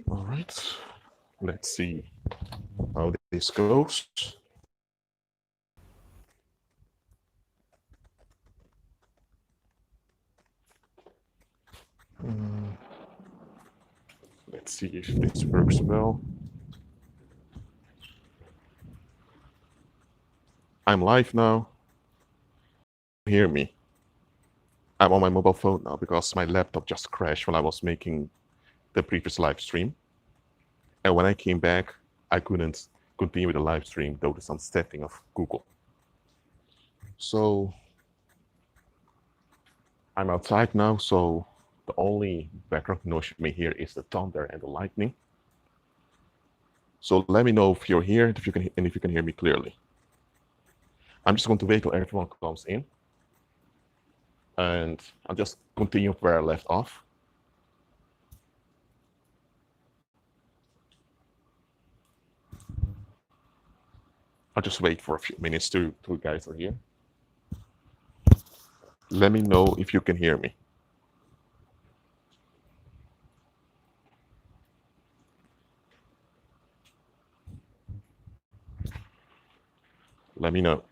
All right, let's see how this goes. Mm, let's see if this works well. I'm live now. Hear me. I'm on my mobile phone now because my laptop just crashed while I was making the previous live stream. And when I came back, I couldn't continue with the live stream due to some setting of Google. So I'm outside now, so the only background noise you may hear is the thunder and the lightning. So let me know if you're here and if you can hear me clearly. I'm just going to wait till everyone comes in, and I'll just continue where I left off. I'll just wait for a few minutes till you guys are here. Let me know if you can hear me. Let me know.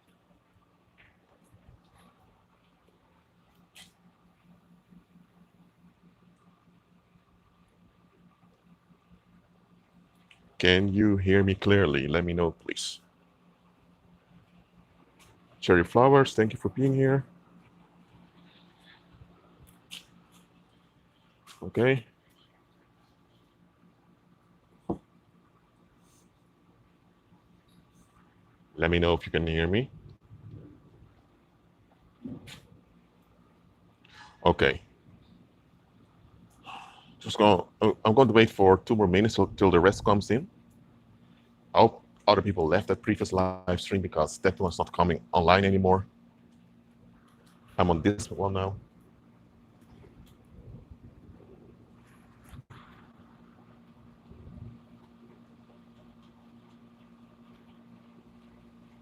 Can you hear me clearly? Let me know, please. Cherry Flowers, thank you for being here. Okay. Let me know if you can hear me. Okay. I'm going to wait for 2 more minutes till the rest comes in. I hope other people left that previous live stream because that one's not coming online anymore. I'm on this one now.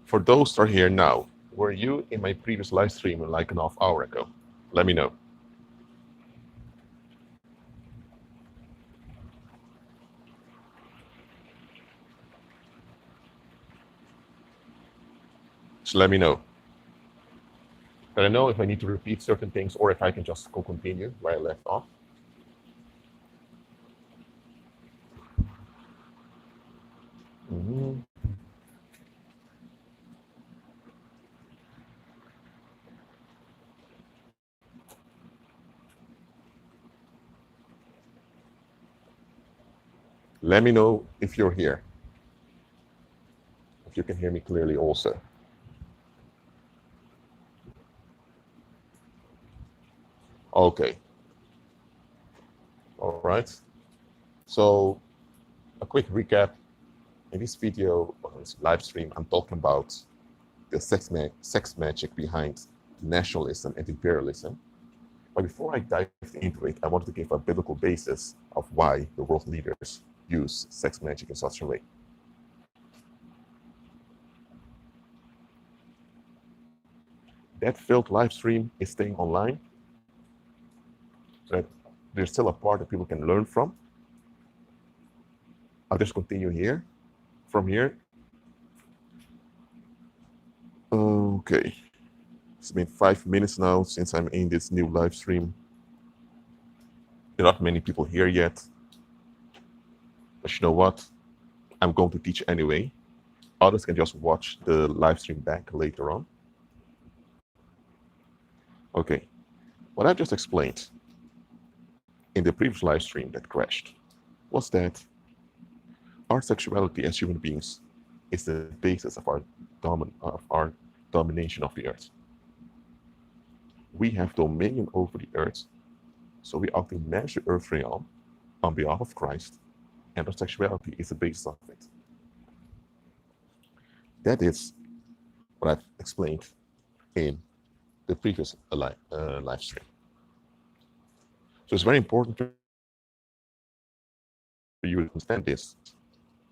For those that are here now, were you in my previous live stream like an half hour ago? Let me know. So let me know. But I know if I need to repeat certain things or if I can just go continue where I left off. Mm-hmm. Let me know if you're here. If you can hear me clearly also. Okay. All right. So a quick recap. In this video or this live stream, I'm talking about the sex magic behind nationalism and imperialism. But before I dive into it, I wanted to give a biblical basis of why the world leaders use sex magic in such a way. That failed live stream is staying online. So that there's still a part that people can learn from. I'll just continue here. From here. Okay. It's been 5 minutes now since I'm in this new live stream. There are not many people here yet. But you know what? I'm going to teach anyway. Others can just watch the live stream back later on. Okay. What I just explained in the previous live stream that crashed was that our sexuality as human beings is the basis of our domination of the earth. We have dominion over the earth, so we ought to manage the earth realm on behalf of Christ, and our sexuality is the basis of it. That is what I've explained in the previous live stream. So it's very important for you to understand this.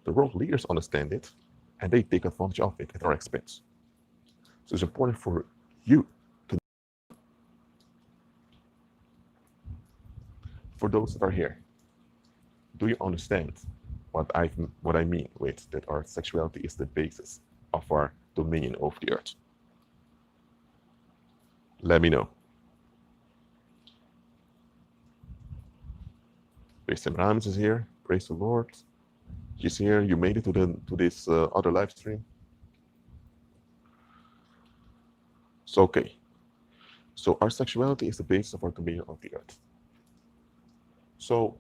The world leaders understand it, and they take advantage of it at our expense. So it's important for you to, for those that are here, Do you understand what I mean with that our sexuality is the basis of our dominion over the earth? Let me know. Kristen Rams is here. Praise the Lord. She's here. You made it to this other live stream. So okay. So our sexuality is the basis of our dominion on the earth. So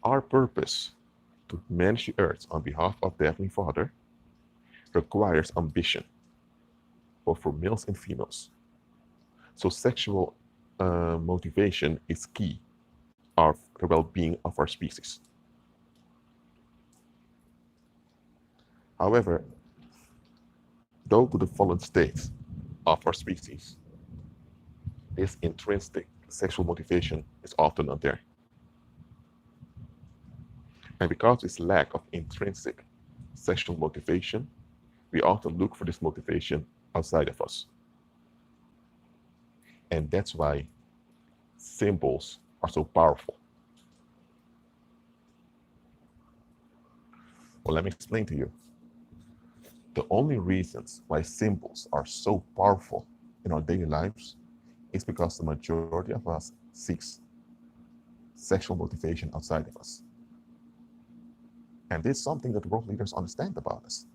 our purpose to manage the earth on behalf of the Heavenly Father requires ambition, both for males and females. So sexual motivation is key of the well-being of our species. However, due to the fallen state of our species, this intrinsic sexual motivation is often not there. And because of this lack of intrinsic sexual motivation, we often look for this motivation outside of us. And that's why symbols are so powerful. Well, let me explain to you. The only reasons why symbols are so powerful in our daily lives is because the majority of us seeks sexual motivation outside of us. And this is something that world leaders understand about us.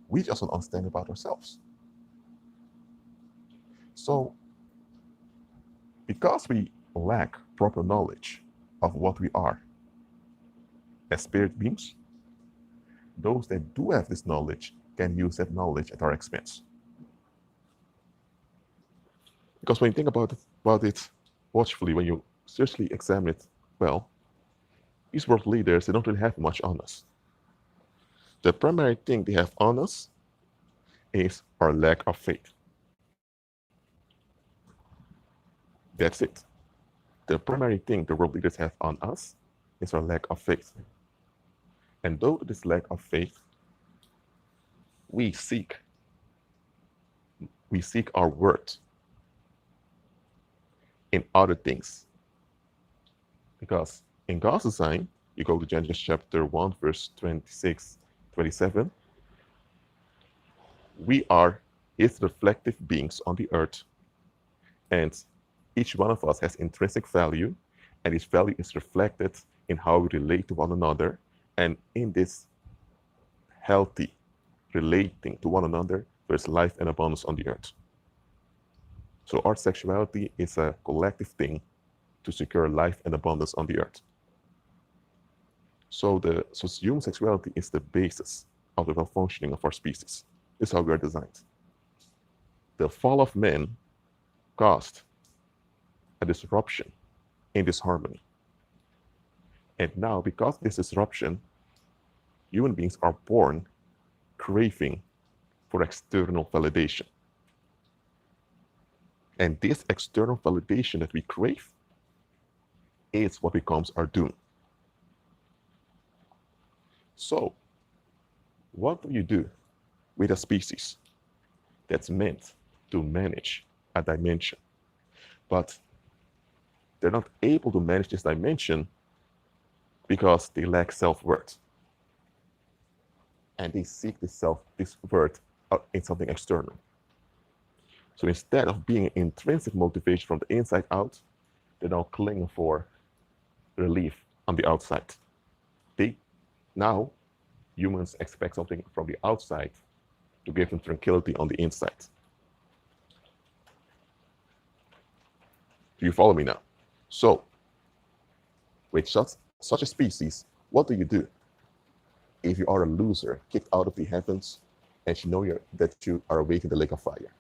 We just don't understand about ourselves. So, because we lack proper knowledge of what we are as spirit beings, those that do have this knowledge can use that knowledge at our expense. Because when you think about it watchfully, when you seriously examine it well, these world leaders, they don't really have much on us. The primary thing they have on us is our lack of faith. That's it. The primary thing the world leaders have on us is our lack of faith. And due to this lack of faith, we seek our worth in other things. Because in God's design, you go to Genesis chapter 1, verse 26, 27, we are His reflective beings on the earth, and each one of us has intrinsic value, and this value is reflected in how we relate to one another, and in this healthy relating to one another, there's life and abundance on the earth. So our sexuality is a collective thing to secure life and abundance on the earth. So human sexuality is the basis of the well-functioning of our species. This is how we are designed. The fall of man caused a disruption in this harmony. And now, because of this disruption, human beings are born craving for external validation. And this external validation that we crave is what becomes our doom. So, what do you do with a species that's meant to manage a dimension, but they're not able to manage this dimension because they lack self-worth? And they seek this worth in something external. So instead of being an intrinsic motivation from the inside out, they're now clinging for relief on the outside. Now, humans expect something from the outside to give them tranquility on the inside. Do you follow me now? So, with such a species, what do you do? If you are a loser, kicked out of the heavens, and you know that you are awake in the lake of fire,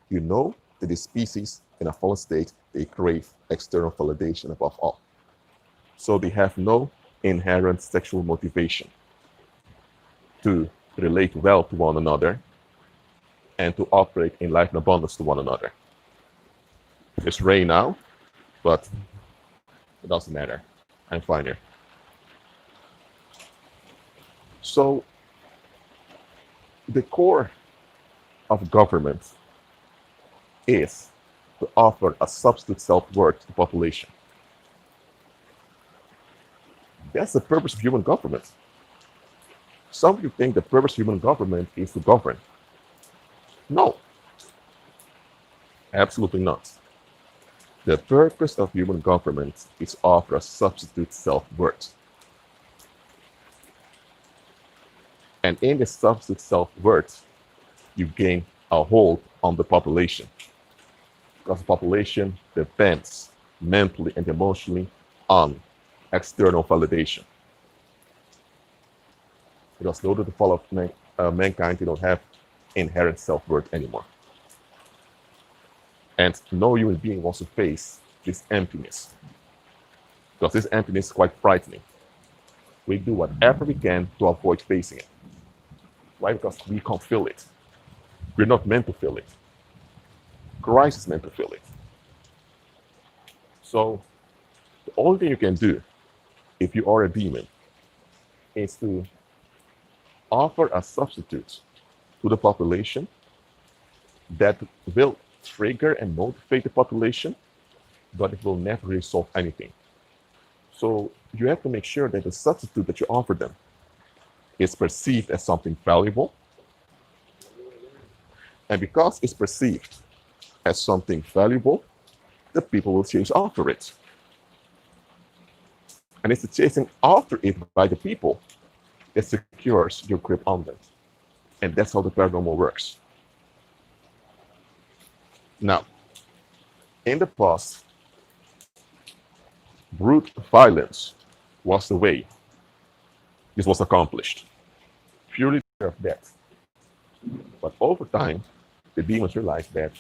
you know that this species, in a fallen state, they crave external validation above all. So they have no inherent sexual motivation to relate well to one another and to operate in life and abundance to one another. It's rain now, but it doesn't matter. I'm fine here. So the core of government is to offer a substitute self-worth to the population. That's the purpose of human government. Some of you think the purpose of human government is to govern. No, absolutely not. The purpose of human government is to offer a substitute self-worth. And in the substitute self-worth, you gain a hold on the population. Because the population depends mentally and emotionally on external validation. Because due to the fall of mankind, they don't have inherent self-worth anymore. And no human being wants to face this emptiness. Because this emptiness is quite frightening. We do whatever we can to avoid facing it. Why? Because we can't feel it. We're not meant to feel it. Christ is meant to feel it. So the only thing you can do if you are a demon is to offer a substitute to the population that will trigger and motivate the population, but it will never resolve anything. So you have to make sure that the substitute that you offer them is perceived as something valuable. And because it's perceived as something valuable, the people will chase after it. And it's the chasing after it by the people that secures your grip on them. And that's how the paranormal works. Now, in the past, brute violence was the way this was accomplished, purely of death. But over time, the demons realized that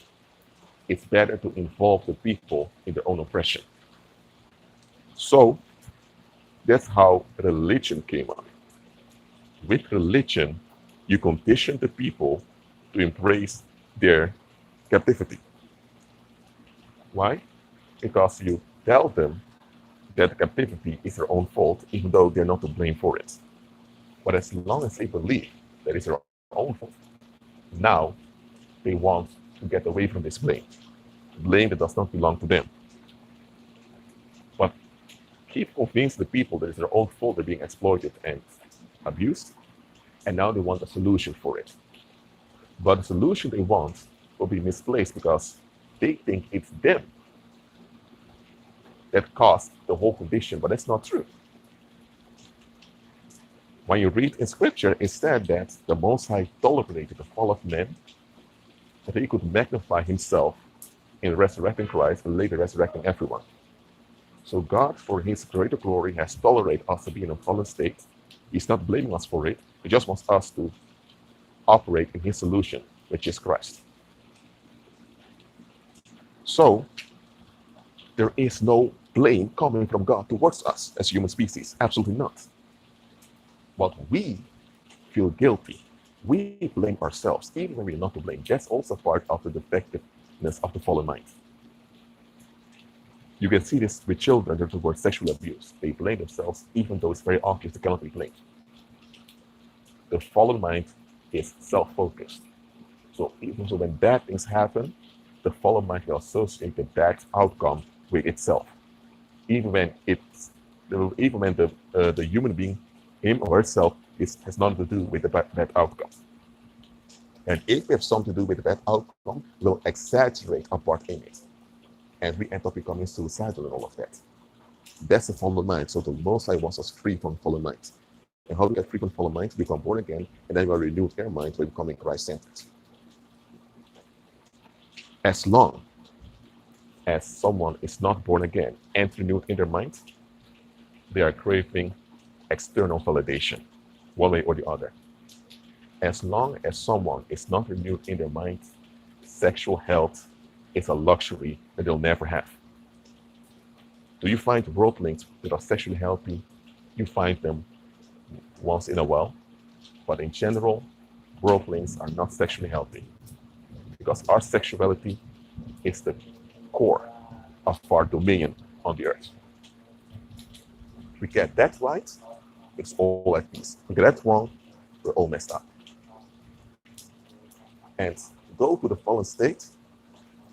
it's better to involve the people in their own oppression. So that's how religion came up. With religion, you condition the people to embrace their captivity. Why? Because you tell them that captivity is their own fault, even though they're not to blame for it. But as long as they believe that it's their own fault, now they want to get away from this blame. Blame that does not belong to them. But keep convincing the people that it's their own fault they're being exploited and abused, and now they want a solution for it. But the solution they want will be misplaced because they think it's them that caused the whole condition, but that's not true. When you read in scripture, it said that the Most High tolerated the fall of man, that he could magnify himself in resurrecting Christ and later resurrecting everyone. So God, for his greater glory, has tolerated us to be in a fallen state. He's not blaming us for it. He just wants us to operate in his solution, which is Christ. So there is no blame coming from God towards us as human species. Absolutely not. But we feel guilty. We blame ourselves, even when we're not to blame. That's also part of the defectiveness of the fallen mind. You can see this with children towards sexual abuse. They blame themselves, even though it's very obvious they cannot be blamed. The fallen mind is self-focused. So even so when bad things happen, the fallen mind will associate the bad outcome with itself. Even when the human being, him or herself, has nothing to do with the bad outcome. And if we have something to do with the bad outcome, we'll exaggerate our part in it. And we end up becoming suicidal and all of that. That's the fallen mind. So the Most High wants us free from fallen minds. And how do we get free from fallen minds? We become born again, and then we are renewed in our mind by becoming Christ-centered. As long as someone is not born again and renewed in their mind, they are craving external validation, one way or the other. As long as someone is not renewed in their mind, sexual health is a luxury that they'll never have. Do you find worldlings that are sexually healthy? You find them once in a while, but in general, worldlings are not sexually healthy because our sexuality is the core of our dominion on the earth. If we get that right, it's all at peace. If we get that wrong, we're all messed up. And go to the fallen state,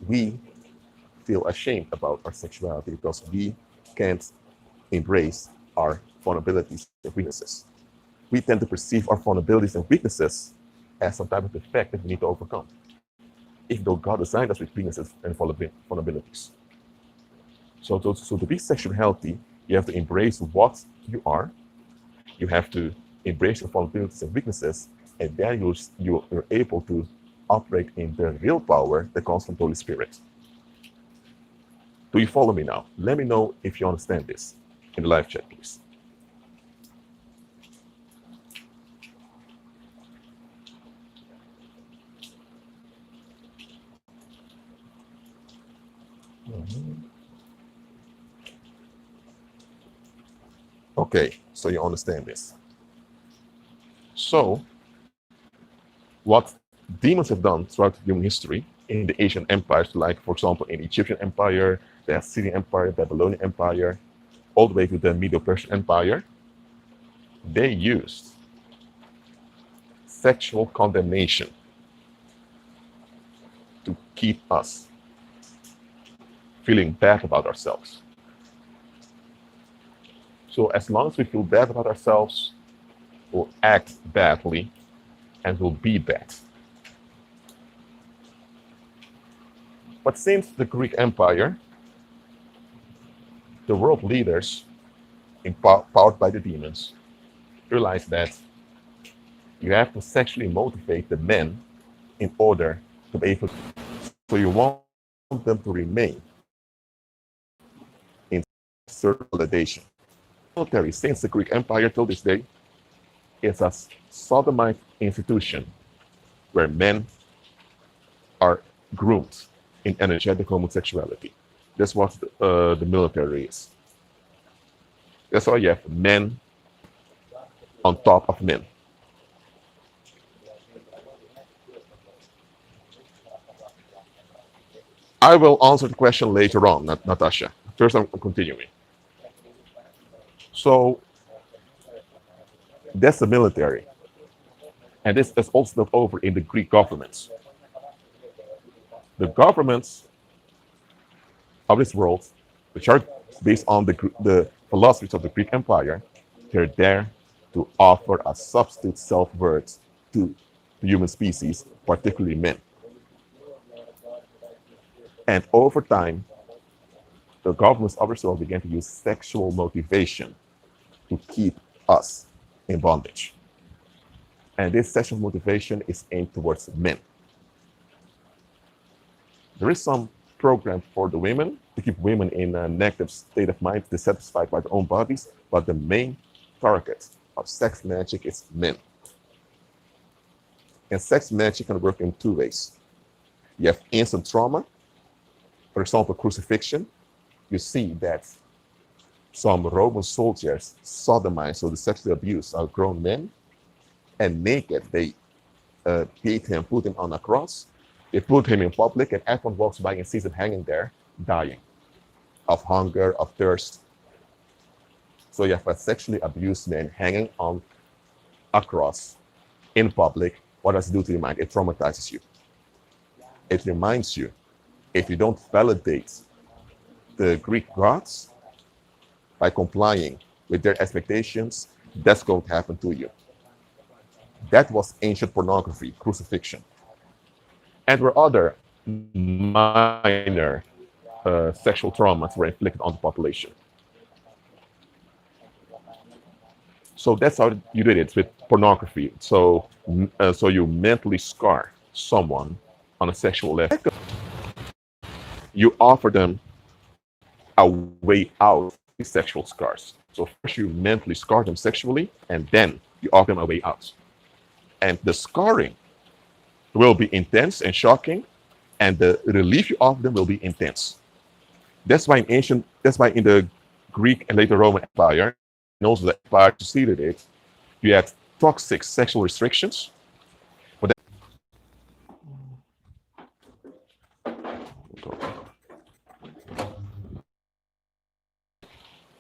we feel ashamed about our sexuality because we can't embrace our vulnerabilities and weaknesses. We tend to perceive our vulnerabilities and weaknesses as some type of defect that we need to overcome, even though God designed us with weaknesses and vulnerabilities. So to be sexually healthy, you have to embrace what you are. You have to embrace your vulnerabilities and weaknesses, and then you're able to operate in the real power that comes from the Holy Spirit. Do you follow me now? Let me know if you understand this in the live chat, please. Okay, so you understand this. So, what demons have done throughout human history in the ancient empires, like, for example, in the Egyptian Empire, the Assyrian Empire, the Babylonian Empire, all the way to the Medo-Persian Empire, they used sexual condemnation to keep us feeling bad about ourselves. So as long as we feel bad about ourselves, we'll act badly and we'll be bad. But since the Greek Empire, the world leaders, empowered by the demons, realized that you have to sexually motivate the men in order to be able to. So you want them to remain in certain validation. Military, since the Greek Empire till this day, is a sodomite institution where men are groomed in energetic homosexuality. That's what the military is. That's why you have men on top of men. I will answer the question later on, Natasha. First, I'm continuing. So, that's the military. And this is also not over in the Greek governments. The governments of this world, which are based on the philosophies of the Greek Empire, they're there to offer a substitute self-worth to the human species, particularly men. And over time, the governments of this world began to use sexual motivation to keep us in bondage. And this sexual motivation is aimed towards men. There is some program for the women to keep women in a negative state of mind, dissatisfied by their own bodies, but the main target of sex magic is men. And sex magic can work in two ways. You have instant trauma, for example, crucifixion. You see that some Roman soldiers sodomized, so they sexually abused grown men, and naked they beat him, put him on a cross. They put him in public, and everyone walks by and sees him hanging there, dying of hunger, of thirst. So you have a sexually abused man hanging on a cross in public. What does it do to your mind? It traumatizes you. It reminds you, if you don't validate the Greek gods by complying with their expectations, that's going to happen to you. That was ancient pornography, crucifixion. And where other minor sexual traumas were inflicted on the population. So that's how you did it with pornography. So you mentally scar someone on a sexual level. You offer them a way out of these sexual scars. So first you mentally scar them sexually, and then you offer them a way out. And the scarring will be intense and shocking, and the relief you offer them will be intense. That's why in the Greek and later Roman Empire, and also the empire preceded it, you had toxic sexual restrictions. But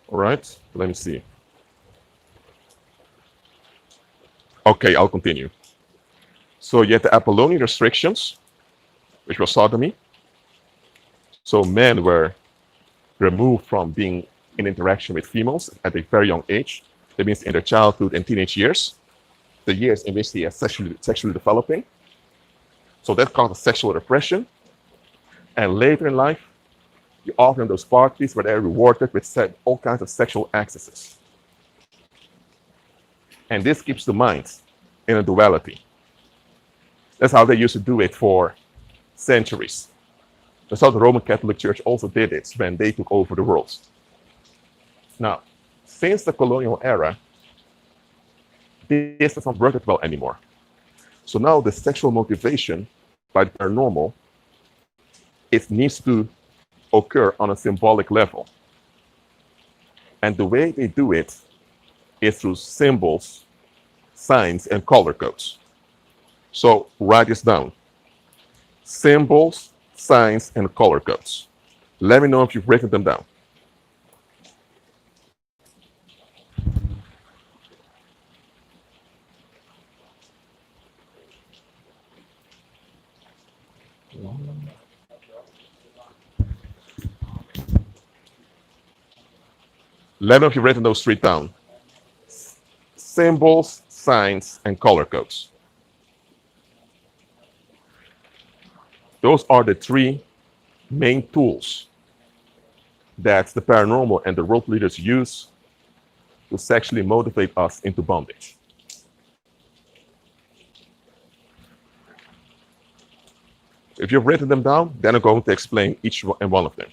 all right, let me see. Okay, I'll continue. So you had the Apollonian restrictions, which was sodomy. So men were removed from being in interaction with females at a very young age. That means in their childhood and teenage years, the years in which they are sexually developing. So that causes sexual repression. And later in life, you often have those parties where they're rewarded with all kinds of sexual excesses. And this keeps the mind in a duality. That's how they used to do it for centuries. That's how the Roman Catholic Church also did it when they took over the world. Now, since the colonial era, this does not work that well anymore. So now the sexual motivation by the paranormal, it needs to occur on a symbolic level. And the way they do it is through symbols, signs, and color codes. So write this down. Symbols, signs, and color codes. Let me know if you've written them down. Let me know if you've written those three down. Symbols, signs, and color codes. Those are the three main tools that the paranormal and the world leaders use to sexually motivate us into bondage. If you've written them down, then I'm going to explain each and one of them.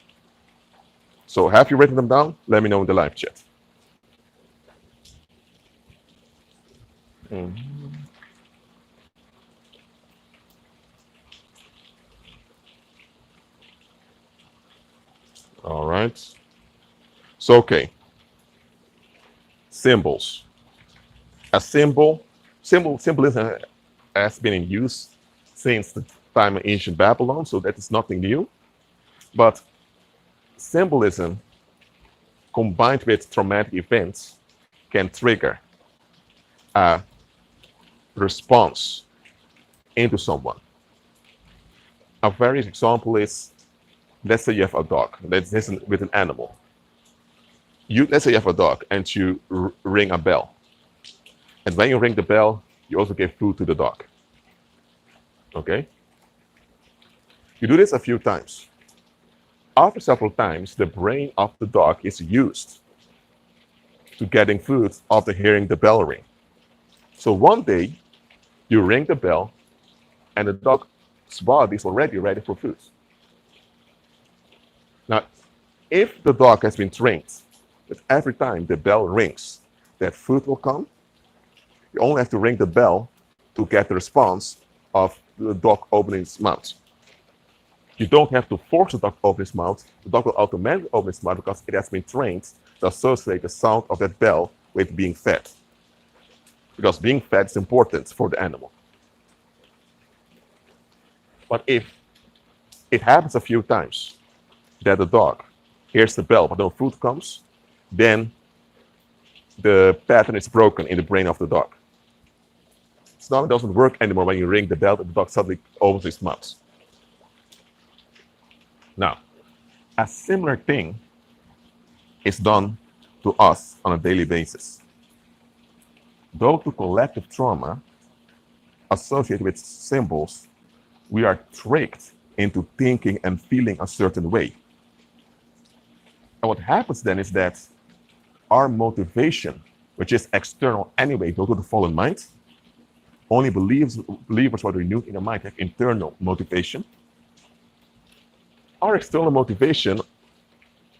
So have you written them down? Let me know in the live chat. All right. So, okay. Symbols. A symbolism has been in use since the time of ancient Babylon, so that is nothing new. But symbolism combined with traumatic events can trigger a response into someone. A very example is, let's say you have a dog, that's with an animal. Let's say you have a dog and you ring a bell. And when you ring the bell, you also give food to the dog. Okay? You do this a few times. After several times, the brain of the dog is used to getting food after hearing the bell ring. So one day, you ring the bell and the dog's body is already ready for food. Now, if the dog has been trained that every time the bell rings, that food will come, you only have to ring the bell to get the response of the dog opening its mouth. You don't have to force the dog to open its mouth. The dog will automatically open its mouth because it has been trained to associate the sound of that bell with being fed. Because being fed is important for the animal. But if it happens a few times that the dog hears the bell but no food comes, then the pattern is broken in the brain of the dog. So now it doesn't work anymore when you ring the bell and the dog suddenly opens its mouth. Now, a similar thing is done to us on a daily basis. Due to collective trauma associated with symbols, we are tricked into thinking and feeling a certain way. And what happens then is that our motivation, which is external anyway, due to the fallen mind, only believers what are renewed in the mind have internal motivation. Our external motivation,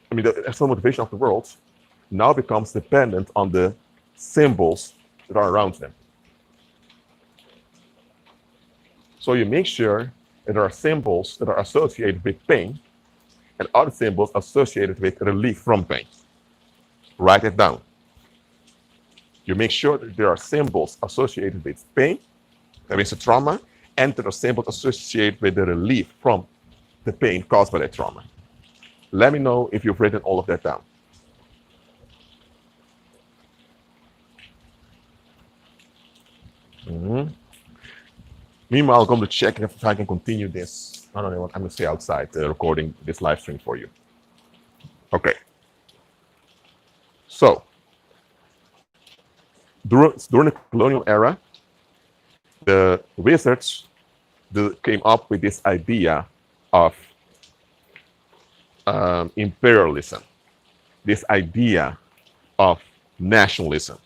the external motivation of the world, now becomes dependent on the symbols that are around them. So you make sure that there are symbols that are associated with pain and other symbols associated with relief from pain. Write it down. You make sure that there are symbols associated with pain, that means the trauma, and there are symbols associated with the relief from the pain caused by that trauma. Let me know if you've written all of that down. Meanwhile, I'm going to check if I can continue this. I don't know what I'm going to say outside recording this live stream for you. Okay. So, During the colonial era, the wizards came up with this idea of imperialism, this idea of nationalism.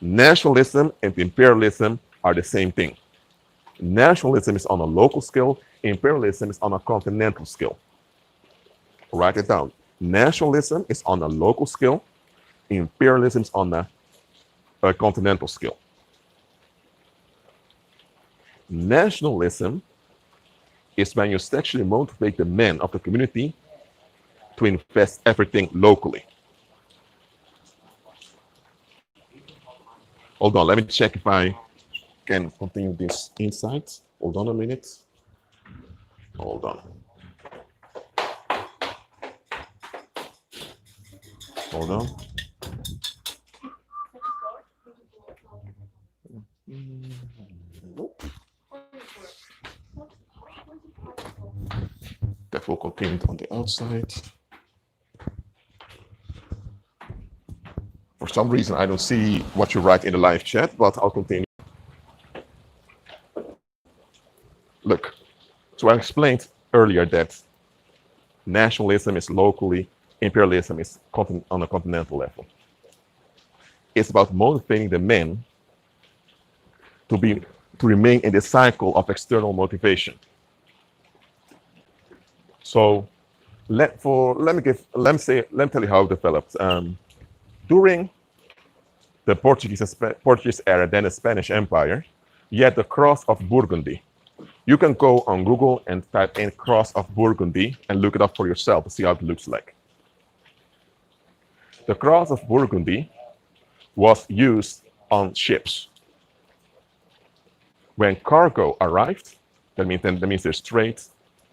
Nationalism and imperialism are the same thing. Nationalism is on a local scale, imperialism is on a continental scale. Write it down. Nationalism is on a local scale, imperialism is on a continental scale. Nationalism is when you sexually motivate the men of the community to invest everything locally. Hold on, let me check if I can continue this insight. Hold on a minute. Hold on. Hold on. That will continue on the outside. For some reason, I don't see what you write in the live chat, but I'll continue. Look, so I explained earlier that nationalism is locally, imperialism is on a continental level. It's about motivating the men to remain in the cycle of external motivation. So let me tell you how it developed. During the Portuguese era, then the Spanish Empire, you had the Cross of Burgundy. You can go on Google and type in Cross of Burgundy and look it up for yourself to see how it looks like. The Cross of Burgundy was used on ships. When cargo arrived, that means there's trade,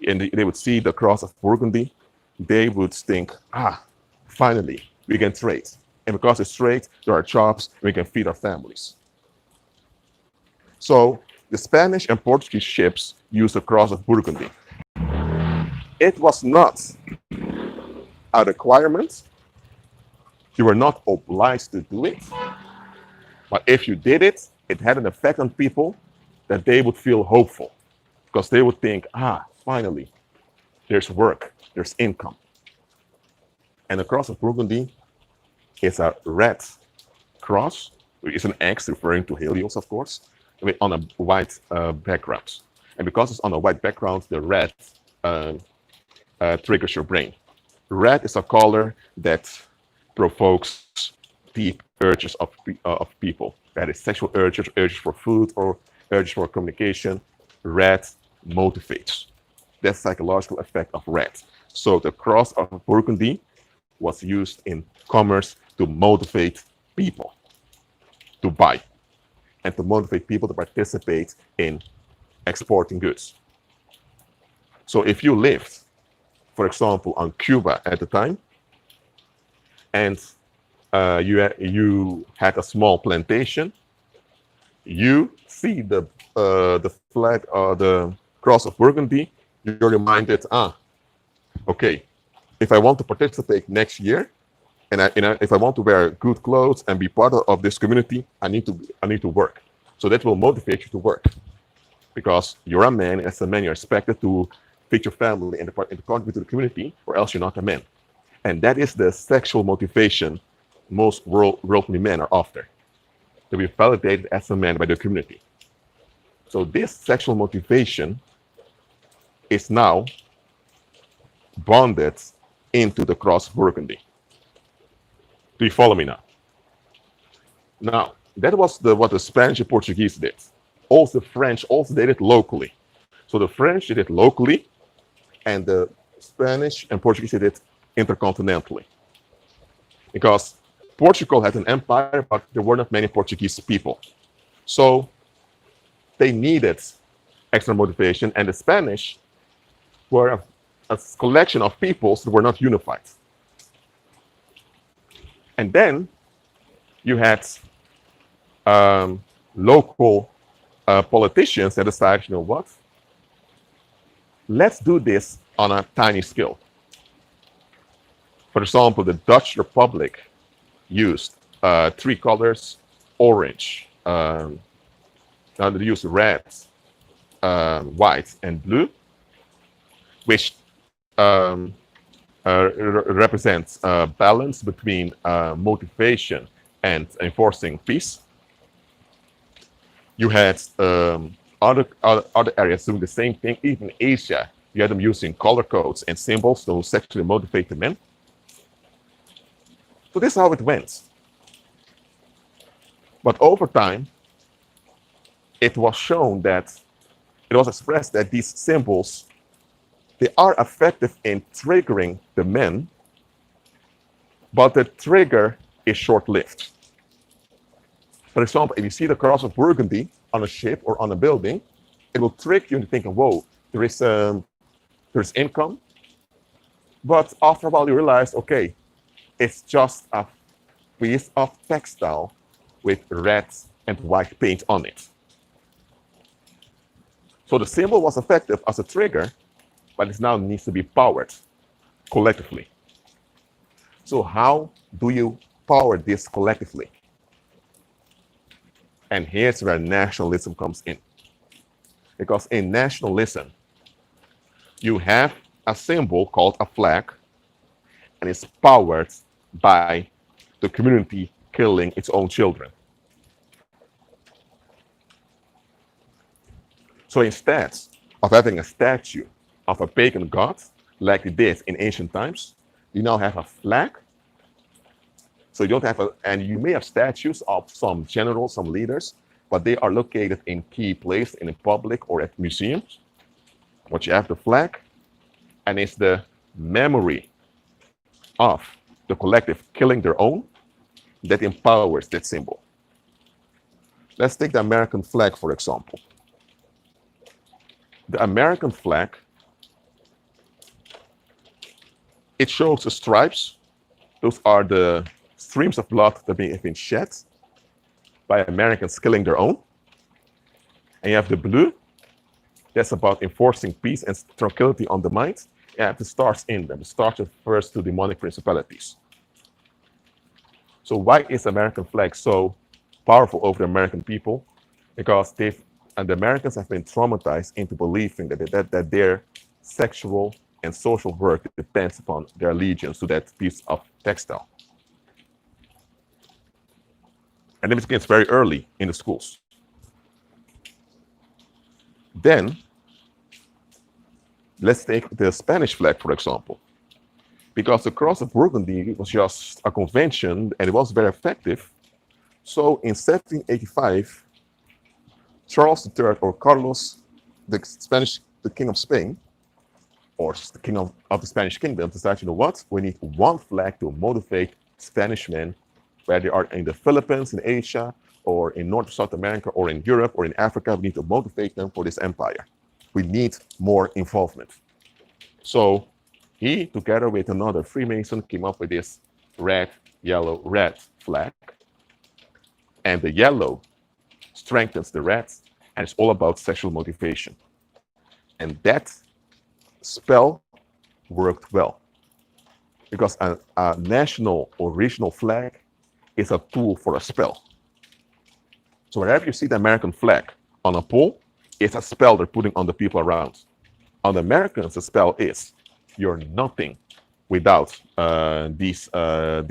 and they would see the Cross of Burgundy, they would think, finally, we can trade. And because it's trade, there are jobs, we can feed our families. So the Spanish and Portuguese ships used the Cross of Burgundy. It was not a requirement. You were not obliged to do it. But if you did it, it had an effect on people that they would feel hopeful. Because they would think, finally, there's work, there's income. And the Cross of Burgundy is a red cross. It's an X referring to Helios, of course, on a white background. And because it's on a white background, the red triggers your brain. Red is a color that provokes deep urges of people. That is sexual urges, urges for food, or urges for communication. Red motivates. That's the psychological effect of red. So the Cross of Burgundy was used in commerce to motivate people to buy and to motivate people to participate in exporting goods. So if you lived, for example, on Cuba at the time, and you had a small plantation, you see the flag, the Cross of Burgundy, you're reminded, okay, if I want to participate next year, and if I want to wear good clothes and be part of this community, I need to work. So that will motivate you to work, because you're a man. As a man, you're expected to feed your family and contribute to the community, or else you're not a man. And that is the sexual motivation most worldly men are after, to be validated as a man by the community. So this sexual motivation is now bonded into the Cross of Burgundy. Do you follow me now? Now, that was what the Spanish and Portuguese did. Also, the French also did it locally. So the French did it locally, and the Spanish and Portuguese did it intercontinentally. Because Portugal had an empire, but there were not many Portuguese people. So they needed extra motivation, and the Spanish were a collection of peoples that were not unified. And then you had local politicians that decided, you know what? Let's do this on a tiny scale. For example, the Dutch Republic used 3 colors, orange. Now they use red, white, and blue, which represents balance between motivation and enforcing peace. You had other areas doing the same thing. Even in Asia, you had them using color codes and symbols to sexually motivate the men. So this is how it went. But over time, it was shown that, it was expressed that these symbols, they are effective in triggering the men, but the trigger is short-lived. For example, if you see the cross of Burgundy on a ship or on a building, it will trick you into thinking, whoa, there's income. But after a while you realize, okay, it's just a piece of textile with red and white paint on it. So the symbol was effective as a trigger, but it now needs to be powered collectively. So how do you power this collectively? And here's where nationalism comes in. Because in nationalism, you have a symbol called a flag, and it's powered by the community killing its own children. So instead of having a statue of a pagan god, like they did in ancient times, you now have a flag. So you don't have and you may have statues of some generals, some leaders, but they are located in key places in the public or at museums. But you have the flag, and it's the memory of the collective killing their own that empowers that symbol. Let's take the American flag, for example. The American flag, it shows the stripes. Those are the streams of blood that have been shed by Americans killing their own. And you have the blue, that's about enforcing peace and tranquility on the mind. You have the stars in them. The stars refers to demonic principalities. So why is the American flag so powerful over the American people? Because the Americans have been traumatized into believing that their sexual and social worth depends upon their allegiance to that piece of textile. And it begins very early in the schools. Then, let's take the Spanish flag, for example. Because the cross of Burgundy was just a convention, and it was very effective. So in 1785, Charles III, or Carlos, the King of Spain, or the King of the Spanish Kingdom, decided, you know what? We need one flag to motivate Spanish men, whether they are in the Philippines, in Asia, or in North or South America, or in Europe, or in Africa. We need to motivate them for this empire. We need more involvement. So he, together with another Freemason, came up with this red, yellow, red flag. And the yellow strengthens the red, and it's all about sexual motivation. And that spell worked well. Because a national or regional flag is a tool for a spell. So wherever you see the American flag on a pole, it's a spell they're putting on the people around. On the Americans, the spell is, you're nothing without this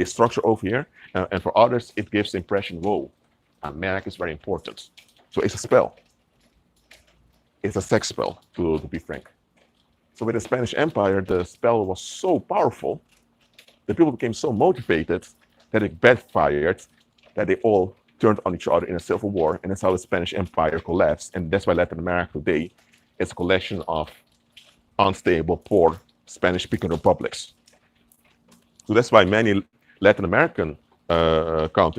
structure over here. And for others, it gives the impression, whoa, America is very important. So it's a spell. It's a sex spell, to be frank. So with the Spanish Empire, the spell was so powerful, the people became so motivated that it backfired, that they all turned on each other in a civil war, and that's how the Spanish Empire collapsed. And that's why Latin America today is a collection of unstable, poor, Spanish-speaking republics. So that's why many Latin American countries